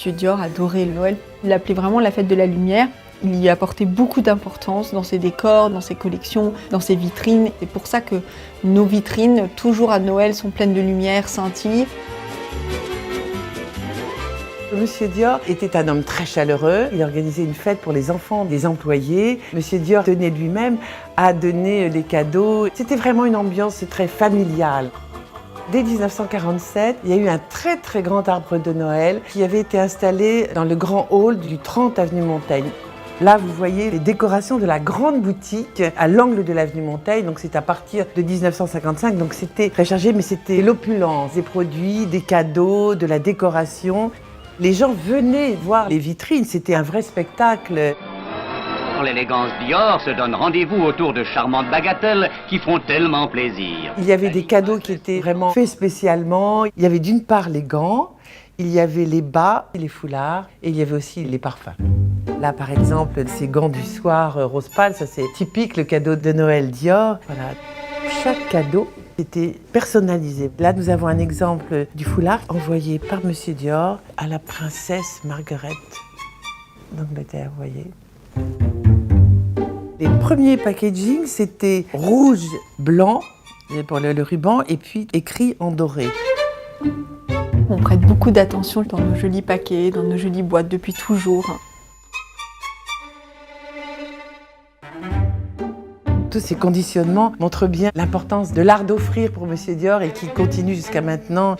Monsieur Dior adorait Noël. Il l'appelait vraiment la fête de la lumière. Il y apportait beaucoup d'importance dans ses décors, dans ses collections, dans ses vitrines. C'est pour ça que nos vitrines, toujours à Noël, sont pleines de lumière, scintillent. Monsieur Dior était un homme très chaleureux. Il organisait une fête pour les enfants des employés. Monsieur Dior tenait lui-même à donner les cadeaux. C'était vraiment une ambiance très familiale. Dès 1947, il y a eu un très très grand arbre de Noël qui avait été installé dans le grand hall du 30 avenue Montaigne. Là, vous voyez les décorations de la grande boutique à l'angle de l'avenue Montaigne. Donc c'est à partir de 1955. Donc c'était très chargé, mais c'était l'opulence des produits, des cadeaux, de la décoration. Les gens venaient voir les vitrines, c'était un vrai spectacle. L'élégance Dior se donne rendez-vous autour de charmantes bagatelles qui font tellement plaisir. Il y avait des cadeaux qui étaient vraiment faits spécialement. Il y avait d'une part les gants, il y avait les bas, les foulards et il y avait aussi les parfums. Là, par exemple, ces gants du soir rose pâle, ça c'est typique, le cadeau de Noël Dior. Voilà. Chaque cadeau était personnalisé. Là, nous avons un exemple du foulard envoyé par Monsieur Dior à la princesse Margaret d'Angleterre, vous voyez. Les premiers packaging, c'était rouge, blanc, pour le ruban, et puis écrit en doré. On prête beaucoup d'attention dans nos jolis paquets, dans nos jolies boîtes depuis toujours. Tous ces conditionnements montrent bien l'importance de l'art d'offrir pour Monsieur Dior et qui continue jusqu'à maintenant.